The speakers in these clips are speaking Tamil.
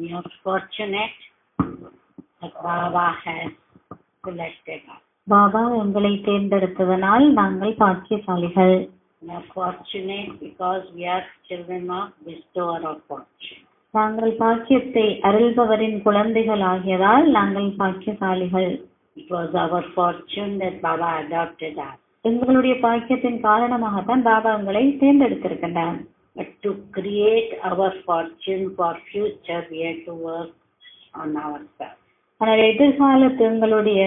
We are fortunate that Baba has selected us. Baba எங்களை தேர்ந்தெடுத்ததனால் நாங்கள் பாக்கியசாலிகள். We are fortunate because we are children of bestower of fortune. நாங்கள் பாக்கியத்தை அருள்பவரின் குழந்தைகள் ஆகியதால் நாங்கள் பாக்கியசாலிகள். It was our fortune that Baba adopted us. எங்களுடைய பாக்கியத்தின் காரணமாகத்தான் பாபா எங்களை தேர்ந்தெடுத்திருக்கின்றார். But to create our fortune for future, we have to work on ourselves. ஆனால் எதிர்காலத்து எங்களுடைய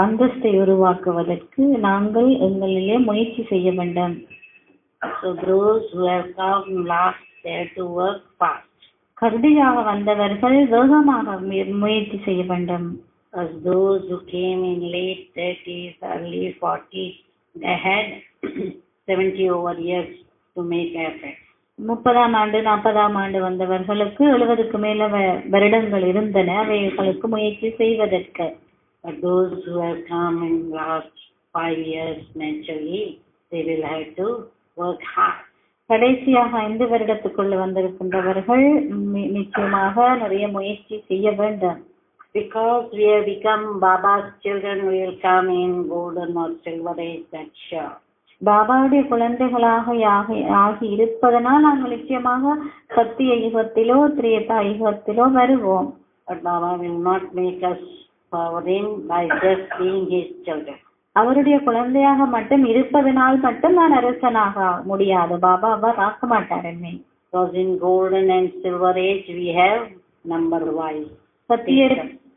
அந்தஸ்தை உருவாக்குவதற்கு நாங்கள் எங்களிலே முயற்சி செய்ய வேண்டும். So those who have come last, they have to work fast. கருதியாக வந்தவர்கள் வேகமாக முயற்சி செய்ய வேண்டும். As those who came in late 30s, early 40s, they had 70 over years to make effort. 30ஆம் ஆண்டு 40ஆம் ஆண்டு வந்தவர்களுக்கு 70க்கு மேல வருடங்கள் இருந்தன அவைகளுக்கு முயற்சி செய்வதற்கு. But those who have come in last 5 years, naturally, they will have to work hard. கடைசியாக 5 வருடத்துக்குள்ள வந்திருக்கின்றவர்கள் நிச்சயமாக நிறைய முயற்சி செய்ய வேண்டும். Because we have become Baba's children, we will come in golden or silver age, that's sure. பாபாவுடைய குழந்தைகளாக ஆகி இருப்பதனால் நாங்கள் நிச்சயமாக சத்திய யுகத்திலோ திரேதா யுகத்திலோ வருவோம். But Baba will not make us sovereign by just being his children. அவருடைய குழந்தையாக மட்டும் இருப்பதனால் மட்டும் நான் அரசனாக முடியாது. பாபா அவர் ஆக்க மாட்டார் என்னை. Because in golden and silver age we have number wise. சத்திய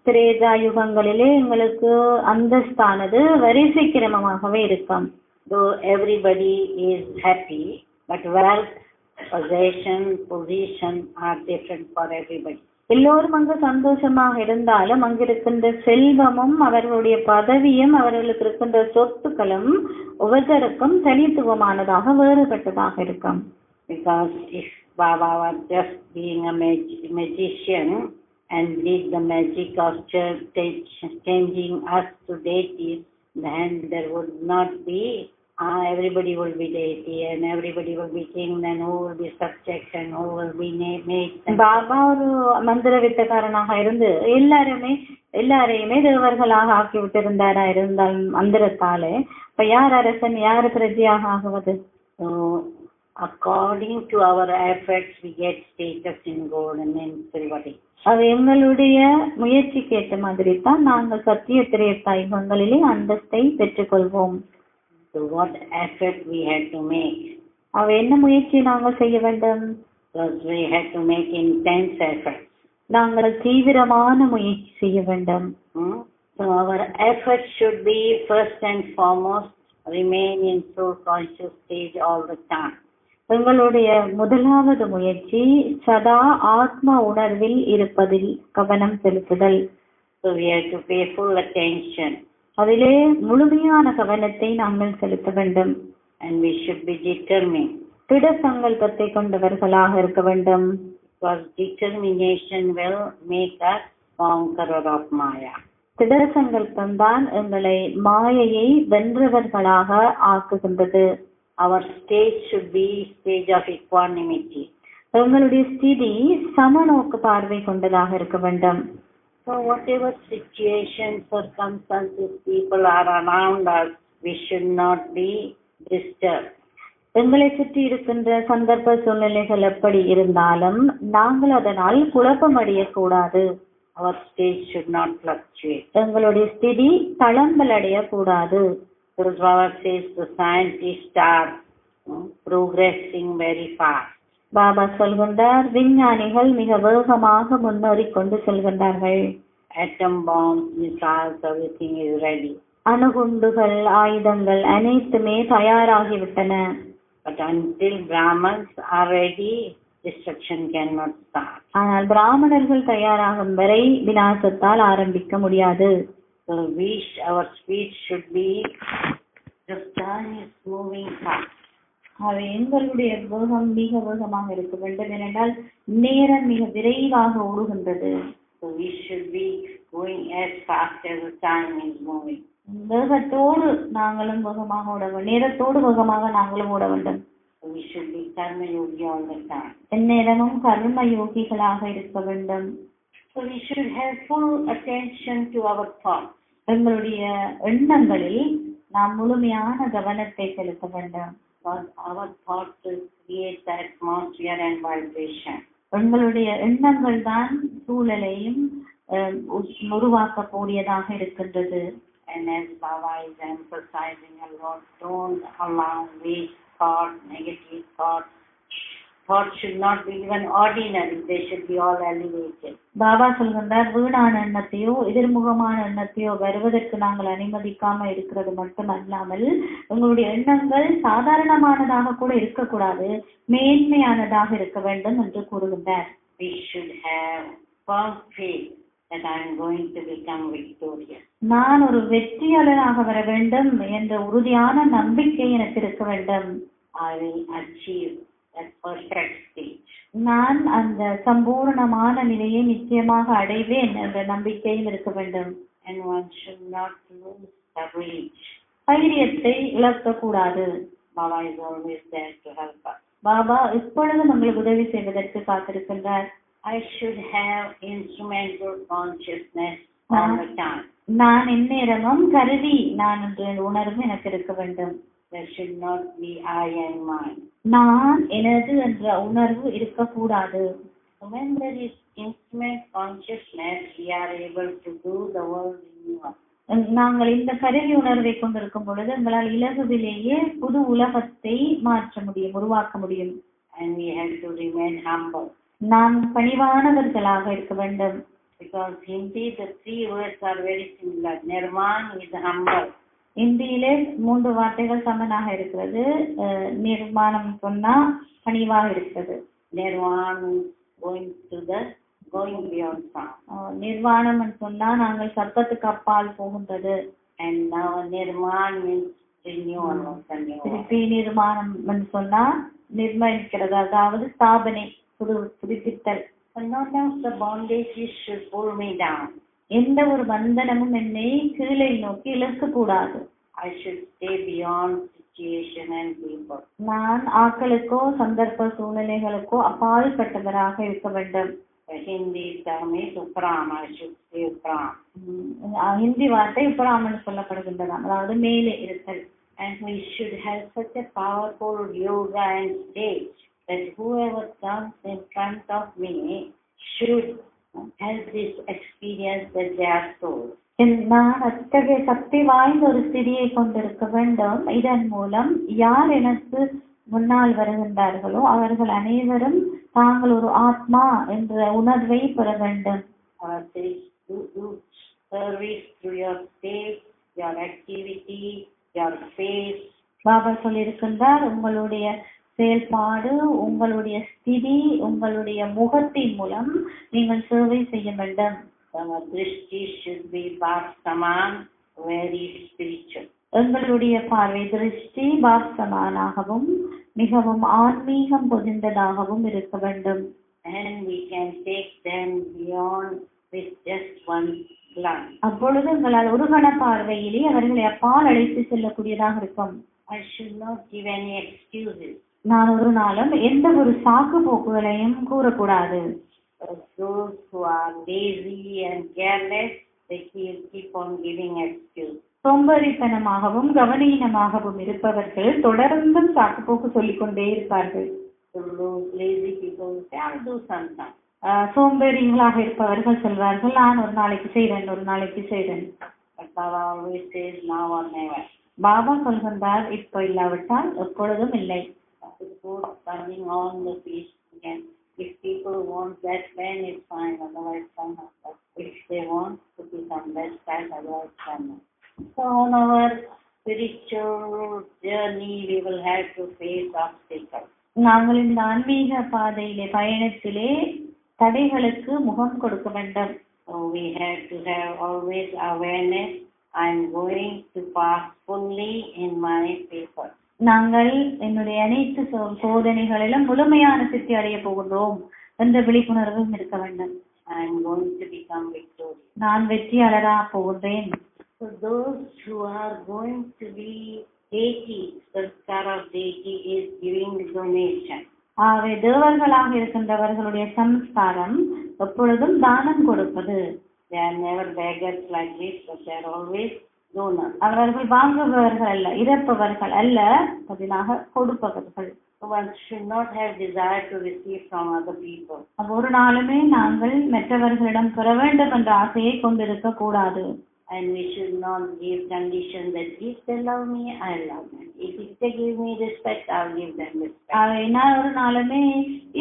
திரேதா யுகங்களிலே எங்களுக்கு அந்தஸ்தானது வரிசை கிரமமாகவே இருக்கும். Though everybody is happy, but wealth, possession, position are different for everybody. எல்லோரும் அங்கு சந்தோஷமாக இருந்தாலும் அங்கிருக்கின்ற செல்வமும் அவர்களுடைய பதவியும் அவர்களுக்கு இருக்கின்ற சொத்துக்களும் ஒவ்வொருத்தருக்கும் தனித்துவமானதாக வேறுபட்டதாக இருக்கும். Because if Baba was just being a magician and did the magic of changing us to deities, then there would not be everybody will be deity and everybody will be king, and who will be subject and who will be made. Baba ஒரு மந்திர வித்தக்காரனாக இருந்து எல்லாரையுமே தேவர்களாக ஆக்கி விட்டிருந்தாரா இருந்தால் மந்திரத்தாலே இப்ப யார் அரசன் யார் பிரஜையாக ஆகுவது? So according to our efforts we get status in gold and in silver. அது எங்களுடைய முயற்சிக்கு ஏற்ற மாதிரி தான் நாங்கள் சத்திய திரேதா யுகங்களிலே அந்தஸ்தை பெற்றுக்கொள்வோம். So what effort we had to make? அவ என்ன முயற்சி நாங்கள் செய்ய வேண்டும்? Because we had to make intense effort. நாங்கள் தீவிரமான முயற்சி செய்ய வேண்டும். So our effort should be first and foremost remain in soul conscious stage all the time. எங்களுடைய முதலாவது முயற்சி சதா ஆத்ம உணர்வில் இருப்பதில் கவனம் செலுத்துதல். So we have to pay full attention. அதிலே முழுமையான கவனத்தை நாங்கள் செலுத்த வேண்டும். And we should be determined. திட சங்கல்பத்தை கொண்டவர்களாக இருக்க வேண்டும். Because determination will make us conqueror of Maya. திட சங்கல்பம் தான் எங்களை மாயையை வென்றவர்களாக ஆக்குகின்றது. Our stage should be stage of equanimity. எங்களுடைய ஸ்திதி சமநோக்கு பார்வை கொண்டதாக இருக்க வேண்டும். So whatever situations, circumstances, people are around us, we should not be disturbed. எங்களை சுற்றி இருக்கின்ற சந்தர்ப்ப சூழ்நிலைகள் எப்படி இருந்தாலும் நாங்கள் அதனால் குழப்பம் அடையக்கூடாது. Our stage should not fluctuate. எங்களுடைய ஸ்திதி தளம்பல் அடையக்கூடாது. Because Baba says the scientists are progressing very fast. Baba சொல்கின்றார் விஞ்ஞானிகள் மிக வேகமாக முன்னேறி கொண்டு செல்கின்றார்கள். Atom bombs, missiles, everything is ready. அணுகுண்டுகள் ஆயுதங்கள் அனைத்துமே தயாராகிவிட்டன. But until Brahmins are ready, destruction cannot start. ஆனால் பிராமணர்கள் தயாராகும் வரை விநாசத்தால் ஆரம்பிக்க முடியாது. So our speech should be, the sun is moving fast. அவை எங்களுடைய வேகம் மிக வேகமாக இருக்க வேண்டும். ஏனென்றால் நேரம் மிக விரைவாக ஓடுகின்றது. So we should be going as fast as the time is moving. வேகத்தோடு நாங்களும் வேகமாக ஓட வேண்டும். நேரத்தோடு வேகமாக நாங்களும் ஓட வேண்டும். So we should be karma yogi all the time. எந்நேரமும் கர்ம யோகிகளாக இருக்க வேண்டும். So we should have full attention to our thoughts. எங்களுடைய எண்ணங்களில் நாம் முழுமையான கவனத்தை செலுத்த வேண்டும். Because our thoughts will create the atmosphere and vibration. எங்களுடைய எண்ணங்கள் தான் சூழலையும் உருவாக்கக்கூடியதாக இருக்கின்றது. And as Baba is emphasizing a lot, don't allow waste thoughts, negative thoughts. Thoughts should not be even ordinary, they should be all elevated. Baba சொல்கின்றார், வீணான எண்ணத்தையோ எதிர்முகமான எண்ணத்தையோ வருவதற்கு நாங்கள் அனுமதிக்காம இருக்கிறது மட்டுமல்லாமல் உங்களுடைய எண்ணங்கள் சாதாரணமானதாக கூட இருக்கக்கூடாது, மேன்மையானதாக இருக்க வேண்டும் என்று கூறுகின்றார். We should have firm faith that I am going to become victorious. நான் ஒரு வெற்றியாளராக வர வேண்டும் என்ற உறுதியான நம்பிக்கை எனக்கு இருக்க வேண்டும். I will achieve that perfect stage. நான் அந்த சம்பூர்ணமான நிலையை நிச்சயமாக அடைவேன் என்ற நம்பிக்கையும் இருக்க வேண்டும். And one should not lose courage. தைரியத்தை இழக்கக்கூடாது. Baba is always there to help us. Baba எப்பொழுதும் உங்களுக்கு உதவி செய்வதற்கு காத்திருக்கின்றார். I should have instrumental consciousness all the time. நான் எந்நேரமும் கருவி நான் என்ற உணர்வு எனக்கு இருக்க வேண்டும். There should not be I and mine. நான் எனது என்ற உணர்வு இருக்கக்கூடாது. When there is instrument consciousness, we are able to do the world renewal. நாங்கள் இந்த கருவி உணர்வை கொண்டிருக்கும் பொழுது எங்களால் இலகுவிலேயே புது உலகத்தை மாற்ற முடியும், உருவாக்க முடியும். And we have to remain humble. நாம் பணிவானவர்களாக இருக்க வேண்டும். Because Hindi, the 3 words are very similar. Nirman is humble. இந்தியிலே 3 வார்த்தைகள் சமனாக இருக்கிறது. நிர்மாணம் சொன்னா பணிவாக இருக்கிறது. Nirman going beyond sound. நிர்வாணம் சொன்னா நாங்கள் சர்க்கத்துக்கு அப்பால் போகின்றது. And now Nirman means renewal of the new. திருப்பி நிர்மாணம் சொன்னா நிர்மலிக்கிறது, அதாவது ஸ்தாபனை, புதுப்பித்தல். None of the bondages should pull me down. எந்த ஒரு பந்தனமும் என்னை கீழே நோக்கி இழுக்கக்கூடாது. I should stay beyond situation and people. நான் ஆட்களுக்கோ சந்தர்ப்ப சூழ்நிலைகளுக்கோ அப்பால் பட்டவராக இருக்க வேண்டும். Hindi term is upram. I should stay upram. Hindi வார்த்தை உப்பராமன் சொல்லப்படுகின்றன, அதாவது மேலே இருத்தல். And we should have such a powerful yoga and stage that whoever comes in front of me should have this experience that they are soul. நான் அத்தகைய சக்தி வாய்ந்த ஒரு ஸ்திதியை கொண்டிருக்க வேண்டும். இதன் மூலம் யார் எனக்கு முன்னால் வருகின்றார்களோ அவர்கள் அனைவரும் தாங்கள் ஒரு ஆத்மா என்ற உணர்வை பெற வேண்டும். Service through your state, your activity, your face. Baba சொல்லியிருக்கின்றார், உங்களுடைய செயல்பாடு, உங்களுடைய ஸ்திதி, உங்களுடைய முகத்தின் மூலம் நீங்கள் சேவை செய்ய வேண்டும். Our drishti should be Bhaksaman, very spiritual. எங்களுடைய பார்வை திருஷ்டி பாக்சமானாகவும் மிகவும் ஆன்மீகம் பொதிந்ததாகவும் இருக்க வேண்டும். And we can take them beyond with just one glance. அப்பொழுது உங்களால் ஒரு கண பார்வையிலே அவர்களை அப்பால் அழைத்து செல்லக்கூடியதாக இருக்கும். I should not give any excuses. நான் ஒரு நாளும் எந்த ஒரு சாக்கு போக்குகளையும் கூறக்கூடாது. Those who are lazy and careless, they keep on giving excuses. சோம்பேறித்தனமாகவும் கவனீனமாகவும் இருப்பவர்கள் தொடர்ந்தும் சாக்கு போக்கு சொல்லிக்கொண்டே இருப்பார்கள். Lazy people say, I'll do something. சோம்பேறிகளாக இருப்பவர்கள் சொல்வார்கள், நான் ஒரு நாளைக்கு செய்றேன், ஒரு நாளைக்கு செய்றேன். But Baba always says, now or never. Baba சொல்கின்றார், இப்போ இல்லாவிட்டால் எப்பொழுதும் இல்லை. Turning on the peace again. If people want that plan, it's fine. Otherwise, fine. If they want to be some best side, otherwise, fine. So on our spiritual journey, we will have to face obstacles. நாங்கள் இந்த ஆன்மீக பாதையிலே பயணத்திலே தடைகளுக்கு முகம் கொடுக்க வேண்டும். So we have to have always awareness. I am going to pass fully in my paper. நாங்கள் என்னுடைய அனைத்து சோதனைகளிலும் முழுமையான சித்தி அடைய போகின்றோம் என்ற விழிப்புணர்வும் இருக்க வேண்டும். I am going to become victorious. நான் வெற்றியாளராக போகின்றேன். So those who are going to be deity, sanskar of deity is giving donation. ஆகவே தேவர்களாக இருக்கின்றவர்களுடைய சம்ஸ்காரம் எப்பொழுதும் தானம் கொடுப்பது. They are never beggars like this, but they are always donors. அவர்கள் வாங்குபவர்கள் அல்ல, இறப்பவர்கள் அல்ல, பதிலாக கொடுப்பவர்கள். So one should not have desire to receive from other people. ஒரு நாளுமே நாங்கள் மற்றவர்களிடம் பெற வேண்டும் என்ற ஆசையை கொண்டிருக்க கூடாது. And we should not give condition that if they love me, I love them. If they give me respect, I'll give them respect. நான் ஒரு நாளுமே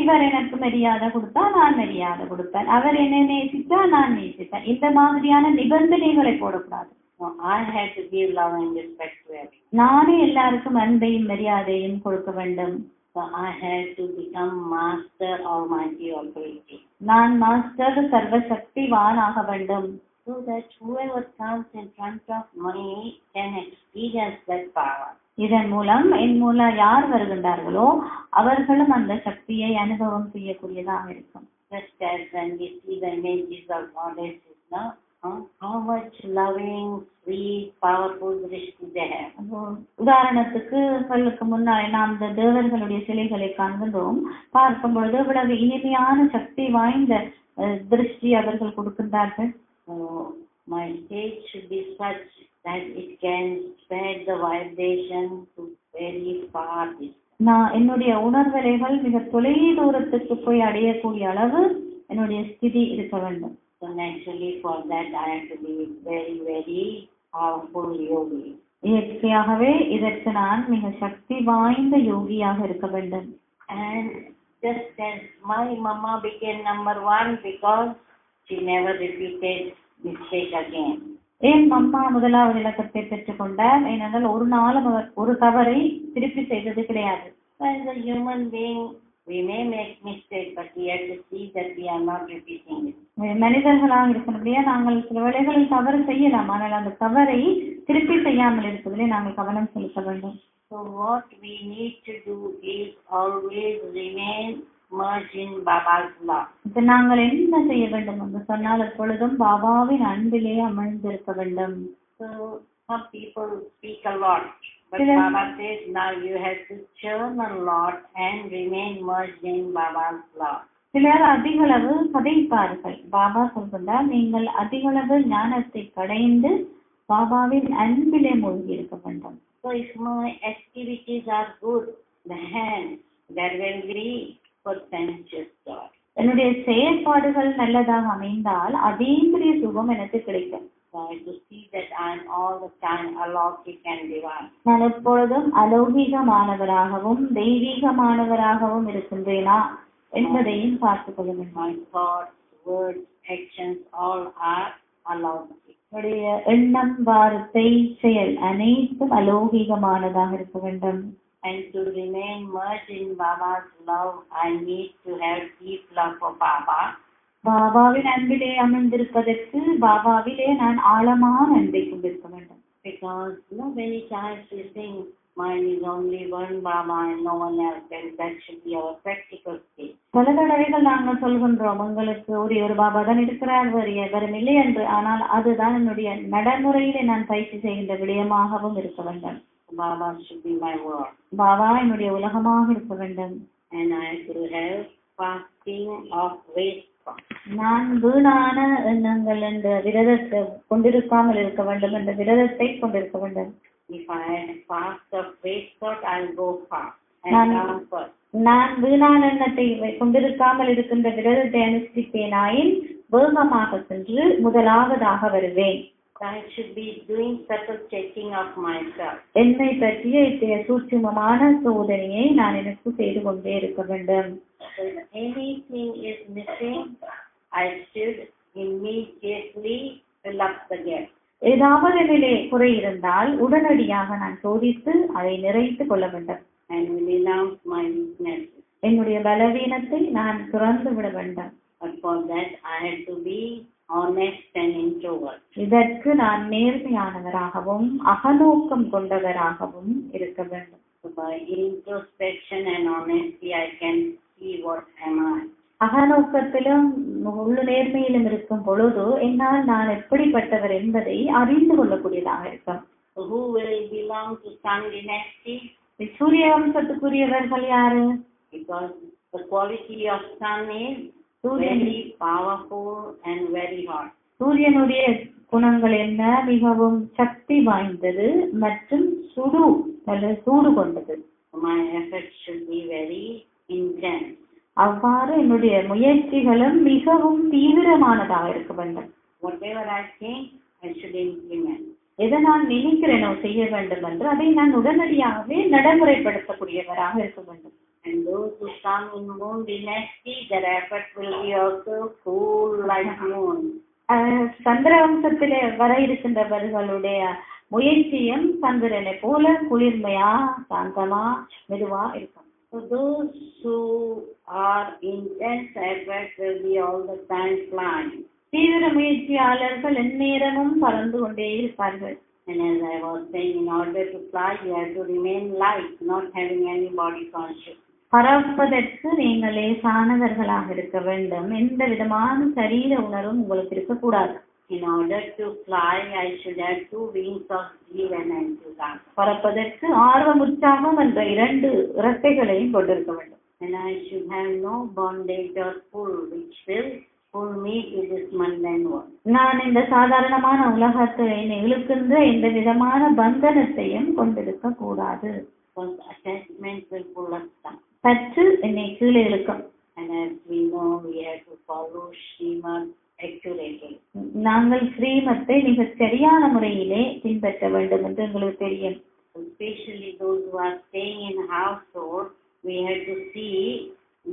இவர் எனக்கு மரியாதை கொடுத்தா நான் மரியாதை கொடுப்பேன், அவர் என்னை நேசித்தா நான் நேசிப்பேன், இந்த மாதிரியான நிபந்தனைகளை போடக்கூடாது. No, I have to give love and respect to everyone. நானே எல்லாருக்கும் அன்பையும் மரியாதையும் கொடுக்க வேண்டும். So I have to become master almighty authority. நான் மாஸ்டர் சர்வசக்திவான் ஆக வேண்டும். So that whoever comes in front of me can experience that power. இதன் மூலம் என் மூலம் யார் வருகின்றார்களோ அவர்களும் அந்த சக்தியை அனுபவம் செய்யக்கூடியதாக இருக்கும். Just as when we see the images of goddesses now, how much loving, sweet, powerful drishti they have. உதாரணத்துக்கு உங்களுக்கு முன்னாடி நாம் இந்த தேவர்களுடைய சிலைகளை காண்கின்றோம். பார்க்கும் பொழுது இவ்வளவு இனிமையான சக்தி வாய்ந்த திருஷ்டி அவர்கள் கொடுக்கின்றார்கள். So my state should be such that it can spread the vibration to very far distance. நான் என்னுடைய உணர்வலைகள் மிக தொலை தூரத்துக்கு போய் அடையக்கூடிய அளவு என்னுடைய ஸ்திதி இருக்க வேண்டும். So naturally for that I have to be very, very powerful yogi. இயற்கையாகவே இதற்கு நான் மிக சக்தி வாய்ந்த யோகியாக இருக்க வேண்டும். And just as my mama became number one because she never repeated mistake again. என் அம்மா முதலாவது இலக்கத்தை பெற்றுக் கொண்டார். ஏனென்றால் ஒரு நாளும் அவர் ஒரு தவறை திருப்பி செய்தது கிடையாது. As a human being, we may make mistake, but we have to see that we are not repeating it. மனிதர்களாக இருக்கிறபடியா நாங்கள் சில வேளைகளில் தவறு செய்யலாம், ஆனால் அந்த தவறை திருப்பி செய்யாமல் இருப்பதிலே நாங்கள் கவனம் செலுத்த வேண்டும். So what we need to do is always remain merged in Baba's love. இப்ப நாங்கள் என்ன செய்ய வேண்டும் என்று சொன்னால் எப்பொழுதும் பாபாவின் அன்பிலே அமர்ந்திருக்க வேண்டும். So some people speak a lot, but Baba says now you have to churn a lot and remain merged in Baba's love. சிலர் அதிகளவு கதைப்பார்கள். பாபா சொல்கின்றார், நீங்கள் அதிகளவு ஞானத்தை கடைந்து பாபாவின் அன்பிலே மூழ்கி இருக்க வேண்டும். So if my activities are good, then there will be potential joy. என்னுடைய செயற்பாடுகள் நல்லதாக அமைந்தால் அதீந்திரிய சுகம் எனக்கு கிடைக்கும். So I have to see that I am all the time alaukic and divine. நான் எப்பொழுதும் அலௌகிகமானவராகவும் தெய்வீகமானவராகவும் இருக்கின்றேனா என்பதையும் பார்த்துக் கொள்ள வேண்டும். My thoughts, words, actions all are alaukic. என்னுடைய எண்ணம், வார்த்தை, செயல் அனைத்தும் அலௌகிகமானதாக இருக்க வேண்டும். And to remain merged in Baba's love, I need to have deep love for Baba. பாபாவின் அன்பிலே அமர்ந்திருப்பதற்கு பாபாவிலே நான் ஆழமான அன்பை கொண்டிருக்க வேண்டும். Because many times we think mine is only one Baba and no one else, and that should be our practical state. பல தடவைகள் நாங்கள் சொல்கின்றோம், உங்களுக்கு ஒரே ஒரு பாபா தான் இருக்கிறார், வேறு எவரும் இல்லை என்று. ஆனால் அதுதான் என்னுடைய நடைமுறையிலே நான் பயிற்சி செய்கின்ற விடயமாகவும் இருக்க வேண்டும். Baba should be my world. Baba என்னுடைய உலகமாக இருக்க வேண்டும். And I have to have fasting of waste. நான் வீணான எண்ணங்கள் என்ற விரதத்தை கொண்டிருக்காமல் இருக்க வேண்டும், என்ற விரதத்தை கொண்டிருக்க வேண்டும். If I fast of waste thought, I'll go fast and come first. நான் வீணான எண்ணத்தை கொண்டிருக்காமல் இருக்கின்ற விரதத்தை அனுஷ்டிப்பேனாயின் வேகமாக சென்று முதலாவதாக வருவேன். I should be doing subtle checking of myself. என்னை பற்றிய இத்தகைய சூட்சுமமான சோதனையை நான் எனக்கு செய்து கொண்டே இருக்க வேண்டும். If anything is missing, I should immediately fill up the gap. ஏதாவது என்னிலே குறை இருந்தால் உடனடியாக நான் சோதித்து அதை நிறைத்துக் கொள்ள வேண்டும். And renounce my weaknesses. என்னுடைய பலவீனத்தை நான் துறந்து விட வேண்டும். But for that I have to be honest and introvert. இதற்கு நான் நேர்மையானவராகவும் அகநோக்கம் கொண்டவராகவும் இருக்க வேண்டும். So by introspection and honesty I can see what am I. அகநோக்கத்திலும் உள்ள நேர்மையிலும் இருக்கும் பொழுது என்னால் நான் எப்படிப்பட்டவர் என்பதை அறிந்து கொள்ளக்கூடியதாக இருக்கும். who will belong to Sun dynasty? சூரிய வம்சத்துக்குரியவர்கள் யாரு? Because the quality of Sun is சூரியன் very powerful and very hot. சூரியனுடைய குணங்கள் என்ன? மிகவும் சக்தி வாய்ந்தது மற்றும் சூடு கொண்டது. My efforts should be very intense. அவ்வாறு என்னுடைய முயற்சிகளும் மிகவும் தீவிரமானதாக இருக்க வேண்டும். Whatever I think, I should implement. எதை நான் நினைக்கிறேனோ செய்ய வேண்டும் என்று அதை நான் உடனடியாகவே நடைமுறைப்படுத்தக்கூடியவராக இருக்க வேண்டும். And those who come in Moon dynasty, their effort will be also cool like moon. சந்திர வம்சத்திலே வர இருக்கின்றவர்களுடைய முயற்சியும் சந்திரனை போல குளிர்மையா சாந்தமா மெதுவா இருக்கும். So those who are intense effort will be all the time flying. தீவிர முயற்சியாளர்கள் எந்நேரமும் பறந்து கொண்டே இருப்பார்கள். And as I was saying, in order to fly, you have to remain light, not having any body consciousness. பறப்பதற்கு நீங்கள் லேசானவர்களாக இருக்க வேண்டும். எந்த விதமான சரீர உணர்வும் உங்களுக்கு இருக்கக்கூடாது. In order to fly, I should have 2 wings of zeal and enthusiasm. பறப்பதற்கு ஆர்வம் உற்சாகம் என்ற 2 இறக்கைகளையும் கொண்டிருக்க வேண்டும். And I should have no bondage or pull which will pull me to this mundane world. நான் இந்த சாதாரணமான உலகத்தை என்னை இழுக்கின்ற எந்த விதமான பந்தனத்தையும் கொண்டிருக்க கூடாது. Because attachment will pull us down. பற்று என்னை கீழே இழுக்கும். And as we know, we have to follow Srimad accurately. நாங்கள் ஸ்ரீமத்தை மிக சரியான முறையிலே பின்பற்ற வேண்டும் என்று எங்களுக்கு தெரியும். Especially those who are staying in household, we have to see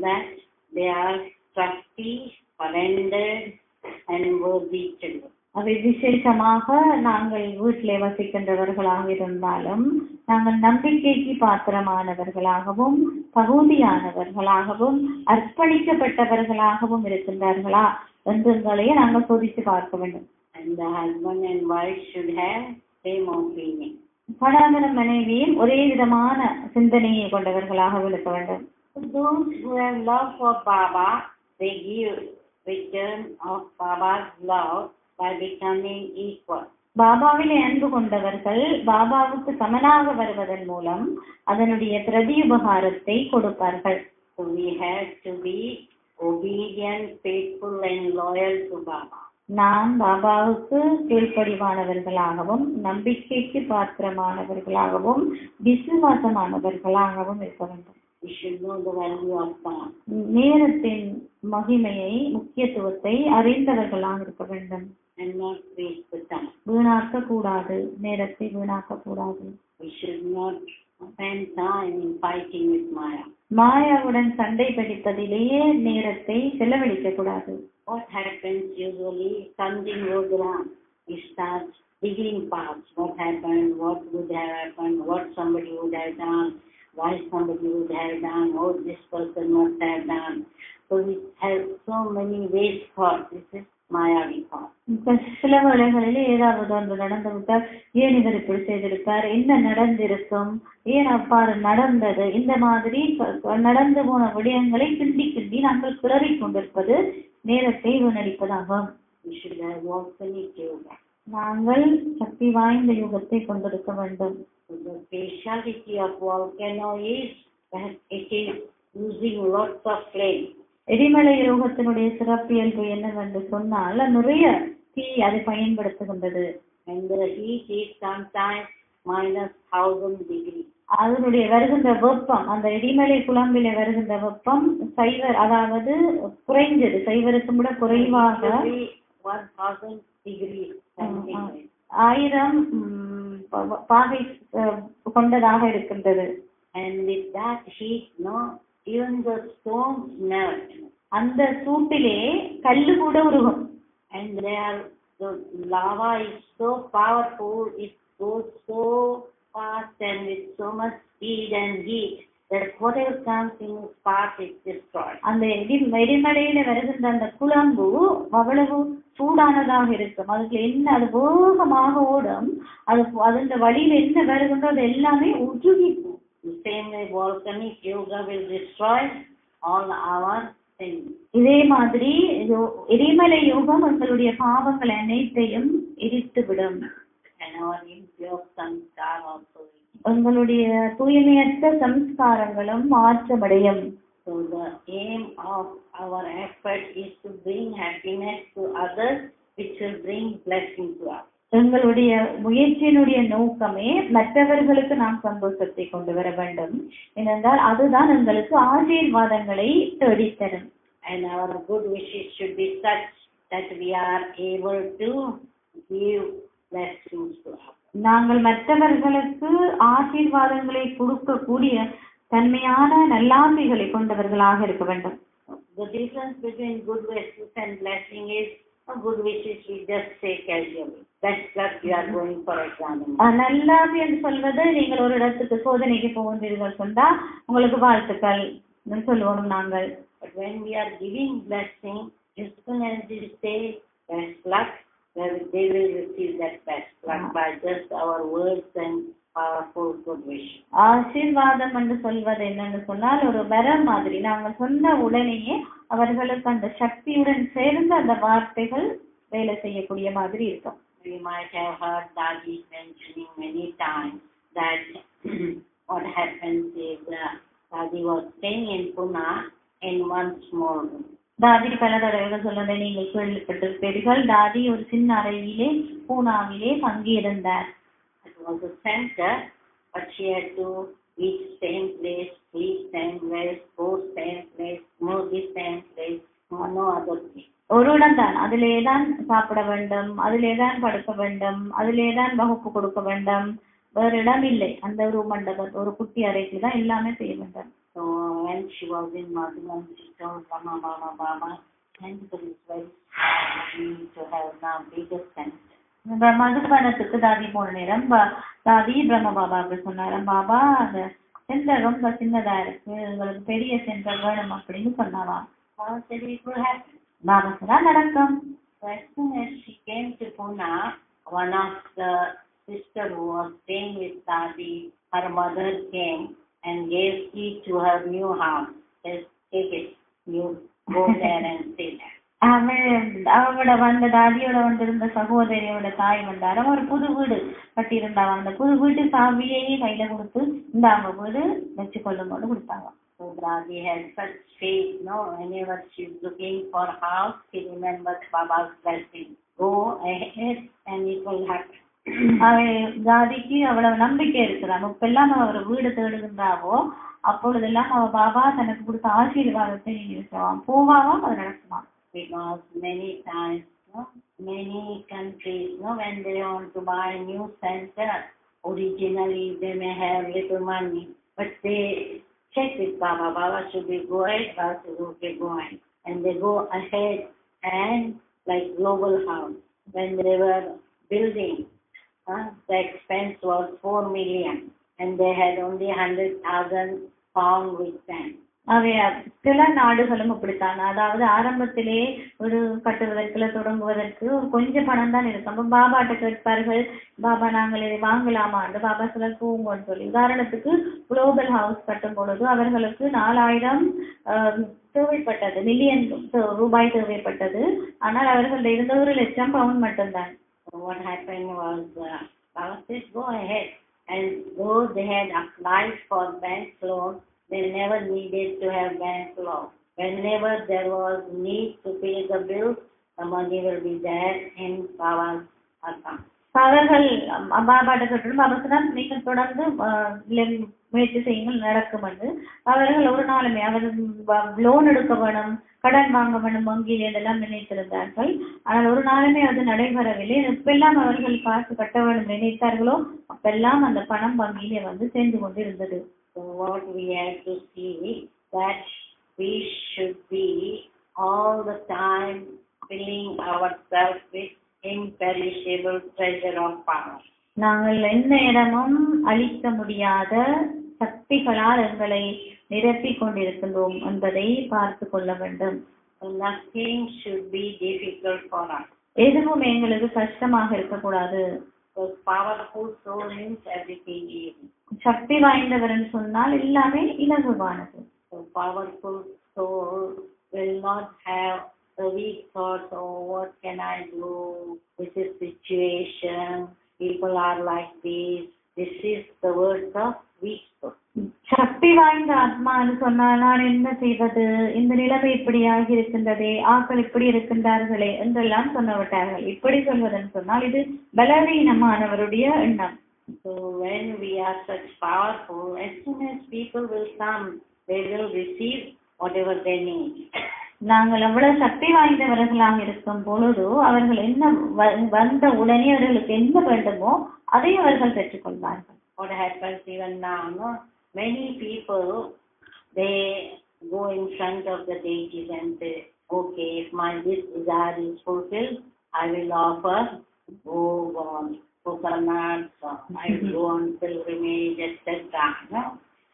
that they are trusty, surrendered and worthy children. அவை விசேஷமாக நாங்கள் வீட்டிலே வசிக்கின்றவர்களாக இருந்தாலும் நாங்கள் நம்பிக்கைக்கு பாத்திரமானவர்களாகவும் தகுதியானவர்களாகவும் அர்ப்பணிக்கப்பட்டவர்களாகவும் இருக்கின்றார்களா என்றுங்களையே நாங்கள் சோதித்து பார்க்க வேண்டும். And the husband and wife should have same opinion. கணவனும் மனைவியும் ஒரே விதமான சிந்தனையை கொண்டவர்களாக இருக்க வேண்டும். Those who have love for Baba, they give return of Baba's love by becoming equal. பாபாவிலே அன்பு கொண்டவர்கள் பாபாவுக்கு சமனாக வருவதன் மூலம் அதனுடைய பிரதியுபகாரத்தை கொடுப்பார்கள். So we have to be obedient, faithful and loyal to Baba. நாம் பாபாவுக்கு கீழ்ப்படிவானவர்களாகவும் நம்பிக்கைக்கு பாத்திரமானவர்களாகவும் விசுவாசமானவர்களாகவும் இருக்க வேண்டும். We should know the value of time. நேரத்தின் மகிமையை முக்கியத்துவத்தை அறிந்தவர்களாக இருக்க வேண்டும். And not waste the time. வீணாக்க கூடாது, நேரத்தை வீணாக்க கூடாது. We should not spend time in fighting with Maya. மாயாவுடன் சண்டை பிடிப்பதிலேயே நேரத்தை செலவழிக்க கூடாது. What happens usually, something goes wrong. We start digging paths. What happened? What would have happened? What somebody would have done? Why somebody would have done? Oh, this person must have done. So we have so many waste thoughts. This is Mayavi thought. சில வேளைகளில் ஏதாவது ஒன்று நடந்துவிட்டால் ஏன் இவர் இப்படி செய்திருக்கார், என்ன நடந்திருக்கும், ஏன் அவ்வாறு நடந்தது, இந்த மாதிரி நடந்து போன விடயங்களை கிண்டி கிண்டி நாங்கள் கிளறிக் கொண்டிருப்பது நேரத்தை வீணடிப்பதாகும். நாங்கள் சக்தி வாய்ந்த யுகத்தை கொண்டிருக்க வேண்டும். The speciality of volcano is that it is using lots of flame. எரிமலை யோகத்தினுடைய சிறப்பியல்பு என்னவென்று சொன்னால் நிறைய தீ அதை பயன்படுத்துகின்றது. And the heat is sometimes -1000 degrees. அதனுடைய வருகின்ற வெப்பம், அந்த எரிமலை குழம்பில வருகின்ற வெப்பம் சைவர், அதாவது குறைந்தது, சைவருக்கு விட குறைவாக 1000 degrees. 1000 பாகை கொண்டதாக இருக்கின்றது. And with that heat, no, even the stones melt. அந்த சூட்டிலே கல்லு கூட உருகும். And the lava is so powerful, it goes so fast and with so much speed and heat that whatever comes in its path is destroyed. அந்த எரிமலையில வருகின்ற அந்த குழம்பு அவ்வளவு சூடானதாக இருக்கும். அதுக்கு என்ன, அது வேகமாக ஓடும், அது அந்த வழியில என்ன வருகின்றது எல்லாமே உருகிக்கும். The same way volcanic yoga will destroy all our sins. இதே மாதிரி எரிமலை யோகம் எங்களுடைய பாவங்கள் அனைத்தையும் எரித்து விடும். And our impurity your samskar also. உங்களுடைய தூய்மையற்ற சம்ஸ்காரங்களும் மாற்றமடையும். So the aim of our effort is to bring happiness to others, which will bring blessing to us. எங்களுடைய முயற்சியினுடைய நோக்கமே மற்றவர்களுக்கு நாம் சந்தோஷத்தை கொண்டு வர வேண்டும். ஏனென்றால் அதுதான் எங்களுக்கு ஆசீர்வாதங்களை தேடித்தரும். And our good wishes should be such that we are able to give blessings to others. நாங்கள் மற்றவர்களுக்கு ஆசீர்வாதங்களை கொடுக்கக்கூடிய தன்மையான நல்லாசைகளை கொண்டவர்களாக இருக்க வேண்டும். The difference between good wishes and blessing is good wishes we just say casually. Best luck, you are going for exam. நல்லாசை என்று சொல்வது நீங்கள் ஒரு இடத்துக்கு சோதனைக்கு போகின்றீர்கள் சொன்னா உங்களுக்கு வாழ்த்துக்கள் சொல்லுவோம் நாங்கள். But when we are giving blessing, as soon as we say best luck, they will receive that best luck by just our words and powerful good wishes. ஆசீர்வாதம் என்று சொல்வது என்னன்னு சொன்னால் ஒரு வரம் மாதிரி. நாங்கள் சொன்ன உடனேயே அவர்களுக்கு அந்த சக்தியுடன் சேர்ந்து அந்த வார்த்தைகள் வேலை செய்யக்கூடிய மாதிரி இருக்கும். We might have heard Dadi mentioning many times that what happens is Dadi was staying in Pune in one small room. தாதி பல தடவைகள் சொல்வதை நீங்கள் கேள்விப்பட்டிருப்பீர்கள். தாதி ஒரு சின்ன அறையிலே பூனாவிலே தங்கியிருந்தார். It was a center, but she had to reach same place, sleep same place, go same place, move the same place, no other place. ஒரு இடம் தான், அதிலேதான் சாப்பிட வேண்டும், அதிலேதான் படுக்க வேண்டும், அதிலேதான் வகுப்பு கொடுக்க வேண்டும், வேறு இடம் இல்லை. அந்த ஒரு மண்டபம் ஒரு குட்டி அறைக்கு தான் எல்லாமே செய்ய வேண்டும். So when she was in Madhuban, she told Baba, center is very small, we need to have now bigger center. மதுபனத்துக்கு தாதி போன நேரம் தாதி பிரம்ம பாபாவுக்கு சொன்னாராம், பாபா அந்த சென்டர் ரொம்ப சின்னதா இருக்கு, உங்களுக்கு பெரிய சென்டர் வேணும் அப்படின்னு சொன்னாராம். Baba said it will happen. Baba சொன்னா நடக்கும். As soon as she came to Pune, one of the sister who was staying with Dadi, her mother came and gave key to her new house. Says, take it, you go there and stay there. அவங்களோட வந்த தாதியோட வந்திருந்த சகோதரியோட தாய் வந்தாரு. ஒரு புது வீடு கட்டியிருந்தாங்க. அந்த புது வீட்டு சாவியையே கையில கொடுத்து இந்த அவங்க வீடு வச்சு கொள்ளும் போது கொடுத்தாங்க. So Dadi had such faith, no? Whenever she's looking for a house, she remembers Baba's blessing. Go ahead and it will happen. தாதிக்கு அவ்வளவு நம்பிக்கை இருக்கிறாங்க. இப்பெல்லாம் அவர் வீடு தேடுகின்றாவோ அப்பொழுதெல்லாம் அவ பாபா தனக்கு கொடுத்த ஆசீர்வாதத்தை நீங்க இருக்கலாம் போவாவும் அது நடக்குமா. Because many times, no, many countries, no, when they want to buy a new center, originally they may have little money, but they check with Baba. Baba should be go ahead, Baba should be go ahead. And they go ahead and like Global House, when they were building, the expense was 4 million and they had only 100,000 pound with them. சில நாடுகளும் அப்படித்தான். அதாவது ஆரம்பத்திலே ஒரு கட்டுவதற்கு தொடங்குவதற்கு கொஞ்சம் பணம் தான் இருக்கும். அப்ப பாபாட்ட கேட்பார்கள், பாபா நாங்கள் இதை வாங்கலாமான்னு. பாபா சில போங்கன்னு சொல்லி, உதாரணத்துக்கு குளோபல் ஹவுஸ் கட்டும் பொழுது அவர்களுக்கு 4000 தேவைப்பட்டது, மில்லியன் ரூபாய் தேவைப்பட்டது. ஆனால் அவர்கள் இருந்த 1,00,000 பவுண்ட் மட்டும்தான். What happened was, Baba said, go ahead. And though they had applied for bank loan, they never needed to have bank loan. Whenever there was need to pay the bills, the money will be there in Baba's account. அவர்கள் பாபாட்ட கேட்டு பாபா சொன்னார், நீங்கள் தொடர்ந்து முயற்சி செய்யுங்கள் நடக்கும் என்று. அவர்கள் ஒரு நாளுமே அவர் லோன் எடுக்க வேணும், கடன் வாங்க வேணும் வங்கியில் இதெல்லாம் நினைத்திருந்தார்கள். ஆனால் ஒரு நாளுமே அது நடைபெறவில்லை. எப்பெல்லாம் அவர்கள் காசு கட்ட வேண்டும் நினைத்தார்களோ அப்பெல்லாம் அந்த பணம் வங்கியிலே வந்து சேர்ந்து கொண்டு இருந்தது. So what we have to see that we should be all the time filling ourselves with imperishable treasure of power. நாங்கள் எந்த இடமும் அழிக்க முடியாத சக்திகளால் எங்களை நிரப்பிக் கொண்டிருக்கின்றோம் என்பதை பார்த்து கொள்ள வேண்டும். So nothing should be difficult for us. எதுவும் எங்களுக்கு கஷ்டமாக இருக்கக்கூடாது. So powerful soul means everything is. சக்தி வாய்ந்தவர் என்று சொன்னால் எல்லாமே இலகுவானது. So powerful soul will not have the weak thoughts, oh what can I do, this is situation, people are like this. This is the words of weak soul. சக்தி வாய்ந்த ஆத்மான்னு சொன்னால் நான் என்ன செய்வது, இந்த நிலைமை இப்படியாக இருக்கின்றதே, ஆக்கள் இப்படி இருக்கின்றார்களே என்றெல்லாம் சொன்னவிட்டார்கள். இப்படி சொல்வதென்னு சொன்னால் இது பலவீனமானவருடைய எண்ணம். So when we are such powerful, as soon as people will come, they will receive whatever they need. நாங்கள் எவ்வளவு சக்தி வாய்ந்தவர்களாக இருக்கும் பொழுது அவர்கள் என்ன வந்த உடனே அவர்களுக்கு என்ன வேண்டுமோ அதை அவர்கள் பெற்றுக்கொள்வார்கள். What happens even now, no? Many people, they go in front of the deities and say, okay, if my this desire is fulfilled, I will offer coconuts, I will go on pilgrimage, etc. No?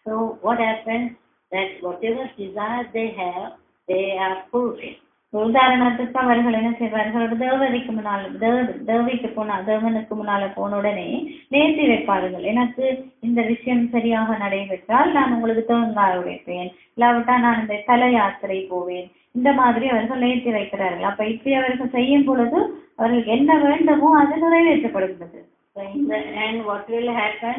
So what happens, that whatever desire they have, they are fulfilled. உதாரணத்துக்கு அவர்கள் என்ன செய்வார்கள், தேவதைக்கு முன்னால் தேவனுக்கு முன்னால போன உடனே நேர்த்தி வைப்பார்கள். எனக்கு இந்த விஷயம் சரியாக நடைபெற்றால் நான் உங்களுக்கு தேங்காய் உடைப்பேன், இல்லாவிட்டா நான் இந்த தல யாத்திரை போவேன், இந்த மாதிரி அவர்கள் நேர்த்தி வைக்கிறார்கள். அப்ப இப்படி அவர்கள் செய்யும் பொழுது அவர்களுக்கு என்ன வேண்டுமோ அது நிறைவேற்றப்படுகிறது. And what will happen?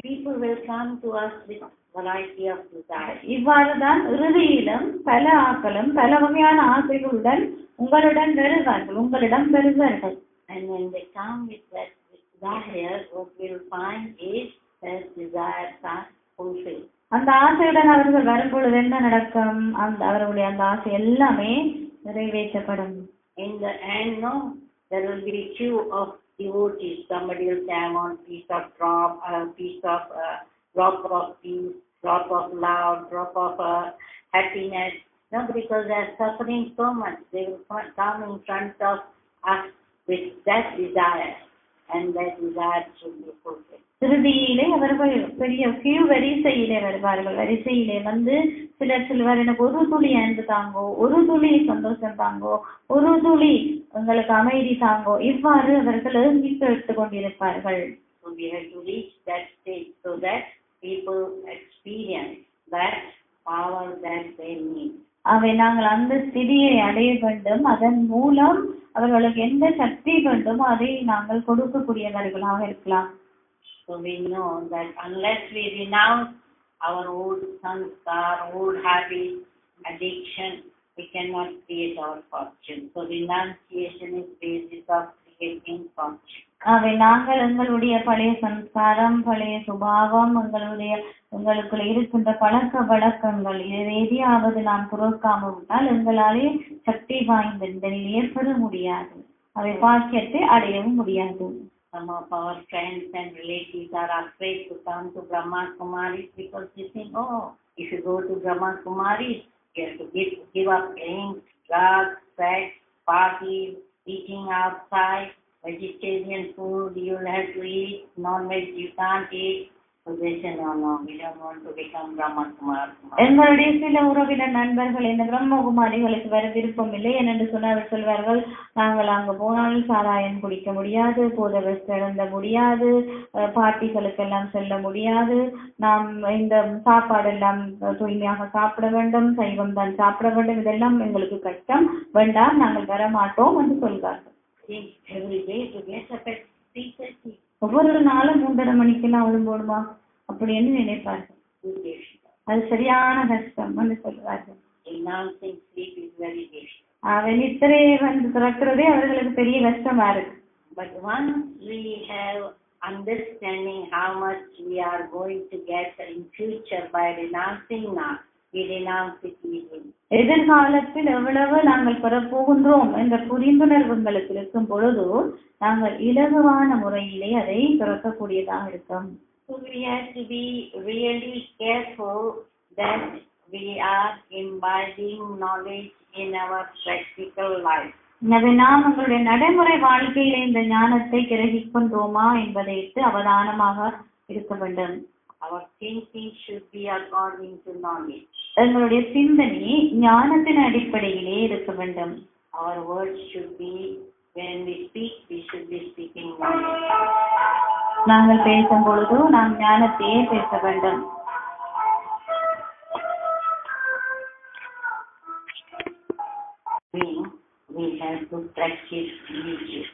People will come to us with variety of desires. இவ்வாறுதான் இறுதியிலும் பல ஆக்களும் பல வகையான ஆசைகளுடன் உங்களிடம் வருவார்கள். And when they come with that desire, what we'll find is that desires are fulfilled. அந்த ஆசையுடன் அவர்கள் வரும் பொழுது என்ன நடக்கும், அவர்களுடைய அந்த ஆசை எல்லாமே நிறைவேற்றப்படும். In the end, no, there will be a queue of devotees. Somebody will say, I want piece of drop of peace, drop of love, drop of happiness. No, because they are suffering so much. They will come in front of us with that desire, and that desire should be fulfilled. இறுதியிலே அவர்கள் பெரிய கியூ வரிசையிலே வருவார்கள். வரிசையிலே வந்து சிலர் எனக்கு ஒரு துளி அன்பு தாங்கோ, ஒரு துளி சந்தோஷம் தாங்கோ, ஒரு துளி உங்களுக்கு அமைதி தாங்கோ, இவ்வாறு அவர்கள் ஏங்கிட்டு எடுத்துக் கொண்டிருப்பார்கள். So we have to reach that stage so that people experience that power that they need. அவை நாங்கள் அந்த ஸ்திதியை அடைய வேண்டும். அதன் மூலம் அவர்களுக்கு எந்த சக்தி வேண்டுமோ அதை நாங்கள் கொடுக்கக்கூடியவர்களாக இருக்கலாம். So we know that unless we renounce our old sanskar, old habits, addiction, we cannot create our fortune. So renunciation is basis of creating fortune. அவை நாங்கள் எங்களுடைய பழைய சம்ஸ்காரம், பழைய சுபாவம், எங்களுக்குள்ள இருக்கின்ற பழக்க வழக்கங்கள் எதையாவது நாம் புறக்காம விட்டால் எங்களாலே சக்தி வாய்ந்த இந்த நிலையை பெற முடியாது, அவை பாக்கியத்தை அடையவும் முடியாது. Some of our friends and relatives are afraid to come to Brahma Kumaris because they think, oh, if you go to Brahma Kumaris, you have to give up drinks, drugs, sex, parties, eating outside, vegetarian food you'll have to eat, non-veg you can't eat. So they say, no, we don't want to become Brahma Kumar. எங்களுடைய சில உறவினர் நண்பர்கள் இந்த பிரம்மகுமாரிகளுக்கு வர விருப்பம் இல்லை என்று சொன்னவர் சொல்வார்கள், நாங்கள் அங்கு போனால் சாராயம் குடிக்க முடியாது, போதவை செல்ல முடியாது, பார்ட்டிகளுக்கெல்லாம் செல்ல முடியாது, நாம் இந்த சாப்பாடெல்லாம் தூய்மையாக சாப்பிட வேண்டும், சைவம் தான் சாப்பிட வேண்டும், இதெல்லாம் எங்களுக்கு கஷ்டம், வேண்டாம், நாங்கள் வர மாட்டோம் என்று சொல்வார்கள். Every day to get up at 3:30. ஒவ்வொரு நாளும் 3:30 மணிக்கெல்லாம் அவளும் போடுமா அப்படின்னு நினைப்பார்கள். அது சரியான கஷ்டம் என்று சொல்வார்கள். நித்திரையை வந்து திறக்கிறதே அவர்களுக்கு பெரிய கஷ்டமா இருக்கு. But once we have understanding how much we are going to get in future by renouncing now, we renounce it easily. எதிர்காலத்தில் எவ்வளவு நாங்கள் பெறப்போகின்றோம் என்ற புரிந்துணர்வு உங்களுக்கு இருக்கும் பொழுது நாங்கள் இலகுவான முறையிலே அதை துறக்கக்கூடியதாக இருக்கும். So we have to be really careful that we are imbibing knowledge in our practical life. எனவே நாம் எங்களுடைய நடைமுறை வாழ்க்கையில இந்த ஞானத்தை கிரகிக்கின்றோமா என்பதை அவதானமாக இருக்க வேண்டும். Our thinking should be according to knowledge. எங்களுடைய சிந்தனை ஞானத்தின் அடிப்படையிலே இருக்க வேண்டும். Our words should be, when we speak, we should be speaking knowledge. நாங்கள் பேசும் பொழுது நாம் ஞானத்தையே பேச வேண்டும். We have to practice religion.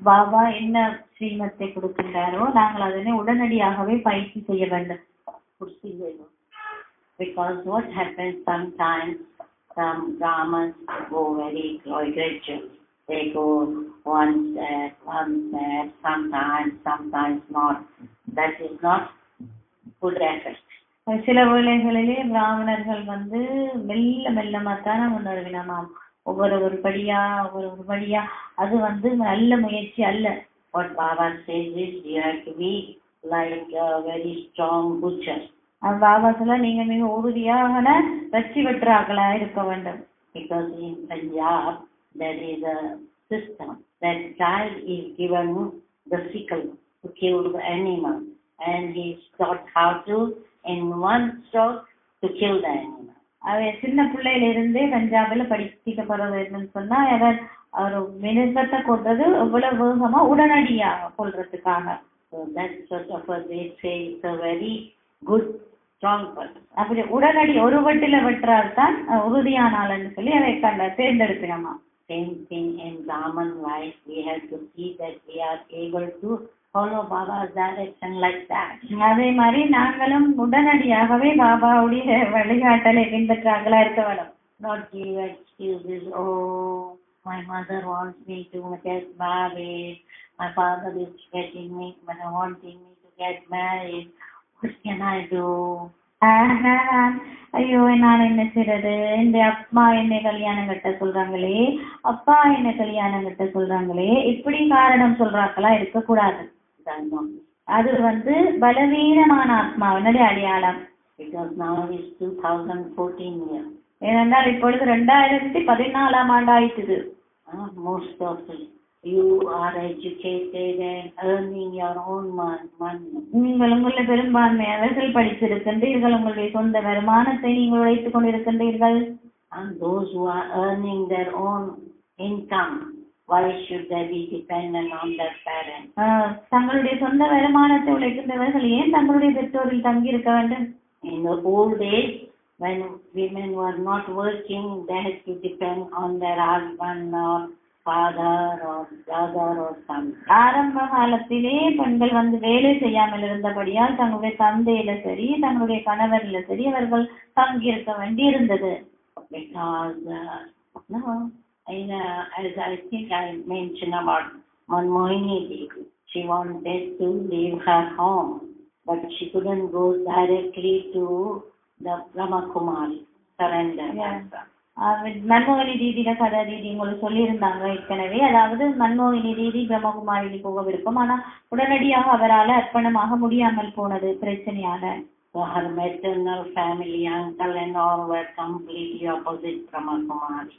Baba என்ன ஸ்ரீமத்தை கொடுக்கின்றாரோ நாங்கள் அதனை உடனடியாகவே பயிற்சி செய்ய வேண்டும். Because what happens sometimes, some Brahmins go very gradual. They go one step, sometimes not. That is not good effort. சில வேளைகளிலே பிராமணர்கள் மெல்ல மெல்லமாத்தான முன்னேறினாமாம். ஒவ்வொரு படியா அது நல்ல முயற்சி அல்ல. What Baba says is you have to be like a very strong butcher. Baba சொல்ல நீங்க மிக உறுதியான வெற்றி பெற்றார்களா இருக்க வேண்டும். Because in Punjab there is a system that child is given the sickle to kill the animal, and he is taught how to in one stroke to kill the animal. சின்ன பிள்ளையில இருந்தே பஞ்சாபில படிக்கப்படுறதுன்னு சொன்னா அவர் மிருகத்தை கொண்டது எவ்வளவு வேகமா உடனடியா கொள்றதுக்காக. So that's sort of a they say it's a very good strong person. அப்படி உடனடி ஒரு வட்டில வெற்றால் தான் உறுதியான ஆளுன்னு சொல்லி அதை தேர்ந்தெடுக்கணுமா. Same thing in Brahman life, we have to see that we are able to follow Baba's direction like that. அதே மாதிரி நாங்களும் உடனடியாகவே பாபாவுடைய வழிகாட்டலை பின்பற்றாங்களா இருக்க வேண்டும். Not give excuses. Oh, my mother wants me to get married. My father is wanting me to get married. What can I do? ஐயோ நான் என்ன செய்யறது, இந்த அம்மா என்னை கல்யாணம் கட்ட சொல்றாங்களே, அப்பா என்ன கல்யாணம் கட்ட சொல்றாங்களே, இப்படி காரணம் சொல்றாங்களா இருக்கக்கூடாது. அது பலவீனமான ஆத்மாவினுடைய அடையாளம். Because now is 2014 year. ஏனென்றால் இப்பொழுது 2014 ஆண்டு ஆயிட்டுது. Most of you are educated and earning your own money. நீங்கள் உங்களுடைய பெரும்பான்மையாளர்கள் படித்திருக்கின்றீர்கள், உங்களுடைய சொந்த வருமானத்தை நீங்கள் உழைத்துக் கொண்டிருக்கின்றீர்கள். And those who are earning their own income, why should they be dependent on their parents? தங்களுடைய சொந்த வருமானத்தை உழைக்கின்றவர்கள் ஏன் தங்களுடைய பெற்றோரில் தங்கி இருக்க வேண்டும்? In the old days, when women were not working, they had to depend on their husband or father or brother or something. ஆரம்ப காலத்திலே பெண்கள் வேலை செய்யாமல் இருந்தபடியால் தங்களுடைய தந்தையில சரி தங்களுடைய கணவரில சரி அவர்கள் தங்கி இருக்க வேண்டி இருந்தது. Because no, as I think I mentioned about Manmohini Devi, she wanted to leave her home, but she couldn't go directly to the Brahma Kumari, surrender. மன்மோகினி தீதியில கதா தீதி உங்களுக்கு சொல்லியிருந்தாங்க ஏற்கனவே. அதாவது மன்மோகினி தீதி பிரம்மகுமாரி போக விருப்பம், ஆனா உடனடியாக அவரால் அர்ப்பணமாக முடியாமல் போனது பிரச்சனையால. So her maternal family, uncle and all were completely opposite Brahma Kumari.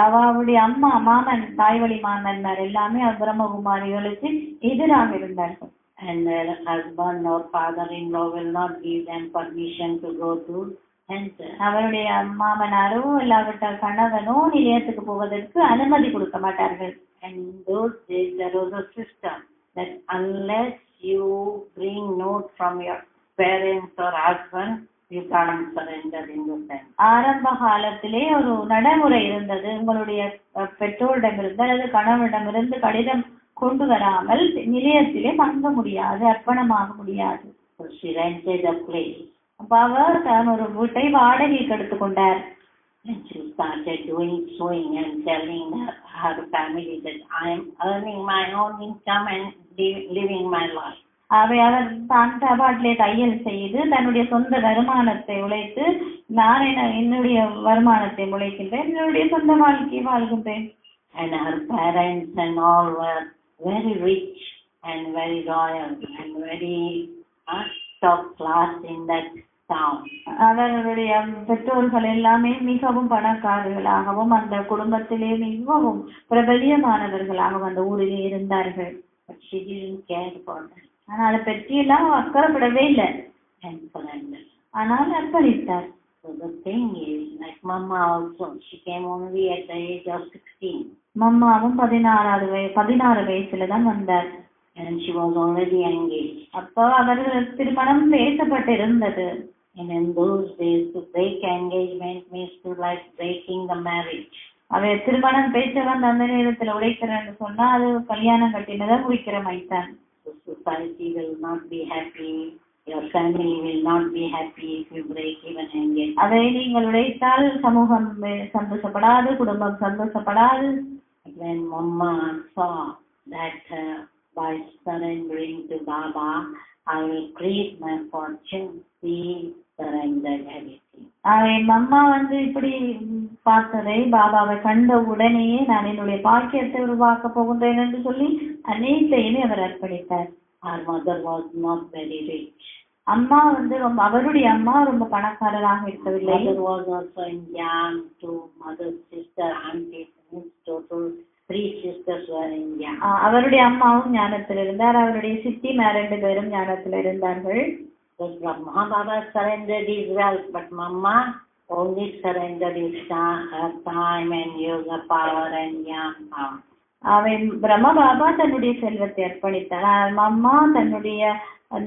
அவருடைய அம்மா மாமன் தாய்வழி மாமன்மார் எல்லாமே பிரம்மகுமாரிகளுக்கு எதிராக இருந்தார்கள். And their husband or father-in-law will not give them permission to go to center. அவருடைய மாமனாரோ இல்லாவிட்டால் கணவனோ நிலையத்துக்கு போவதற்கு அனுமதி கொடுக்க மாட்டார்கள். And in those days there was a system that unless you bring note from your parents or husband, you can't surrender in the center. ஆரம்ப காலத்திலே ஒரு நடைமுறை இருந்தது, உங்களுடைய பெற்றோரிடமிருந்து அல்லது கணவரிடமிருந்து கடிதம் கொண்டு வராமல் நிலையத்திலே தங்க முடியாது, அர்ப்பணமாக முடியாது. So she rented a place. அவர் ஒரு வீட்டை வாடகைக்கு எடுத்துக்கொண்டார். And she started doing sewing and telling her family that I am earning my own income and living my life. அவர் தான் தபாட்டிலே தையல் செய்து தன்னுடைய சொந்த வருமானத்தை உழைத்து நான் என்னுடைய வருமானத்தை உழைக்கின்றேன், என்னுடைய சொந்த வாழ்க்கையை வாழ்கின்றேன். And her parents and all were very rich and very royal and very top class in that town. அவர்களுடைய பெற்றோர்கள் எல்லாமே மிகவும் பணக்காரர்களாகவும் அந்த குடும்பத்திலே மிகவும் பிரபலியமானவர்களாகவும் அந்த ஊரிலே இருந்தார்கள். But she didn't care for that. ஆனால் அதை பற்றி எல்லாம் அக்கறைப்படவே இல்லை. And surrendered. ஆனால் அர்ப்பணித்தார். So the thing is, like Mama also, she came only at the age of 16. மம்மாவும் 16 வயசுல தான் வந்தார். And she was already engaged. அப்போ அவர்கள் திருமணம் பேசப்பட்டிருந்தது. And in those days, to break engagement means to like breaking the marriage. அவ திருமணம் பேச்ச வந்து அந்த நேரத்துல உடைக்கிறேன்னு சொன்னா அது கல்யாணம் கட்டினதை முடிக்கிற மைத்தான். The society will not be happy. Your family will not be happy if you break even engagement. அதை நீங்கள் உடைத்தால் சமூகம் சந்தோஷப்படாது, குடும்பம் சந்தோஷப்படாது. When Mama saw that by surrendering to Baba, I will create my fortune, he surrendered everything. என் அம்மா வந்து இப்படி பார்த்ததை பாபாவை கண்ட உடனேயே நான் என்னுடைய பாக்கியத்தை உருவாக்க போகின்றேன் என்று சொல்லி அனைத்தையுமே அவர் அர்ப்பணித்தார். Our mother was not very rich. அம்மா வந்து அவருடைய அம்மா ரொம்ப பணக்காரராக இருக்கவில்லை. Mother was also in Jnana to mother's sister, auntie, total 3 sisters were in Jnana. அவருடைய அம்மாவும் ஞானத்தில் இருந்தார், அவருடைய சித்தி 2 பேரும் ஞானத்தில் இருந்தார்கள். But Brahma Baba surrendered his wealth, but Mama only surrendered his time and yoga power and Jnana power. அவன் பிரம்ம பாபா தன்னுடைய செல்வத்தை அர்ப்பணித்தார், அம்மா தன்னுடைய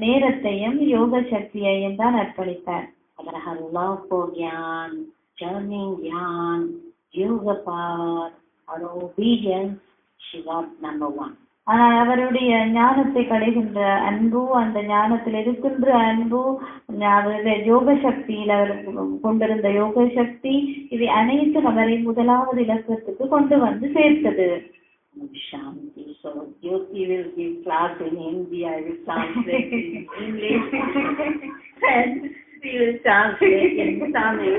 நேரத்தையும் யோக சக்தியையும் தான் அர்ப்பணித்தார். But her love for Jnana, churning Jnana, yoga power, her obedience, she got number 1. ஆனால் அவருடைய ஞானத்தை கடைகின்ற அன்பு, அந்த ஞானத்தில் இருக்கின்ற அன்பு, அவருடைய யோக சக்தியில் அவர் கொண்டிருந்த யோக சக்தி, இவை அனைத்தும் அவரை 1வது இலக்கத்துக்கு கொண்டு வந்து சேர்த்தது. Shanti. So Jyoti will give class in Hindi, I will translate in English, and she will translate in Tamil.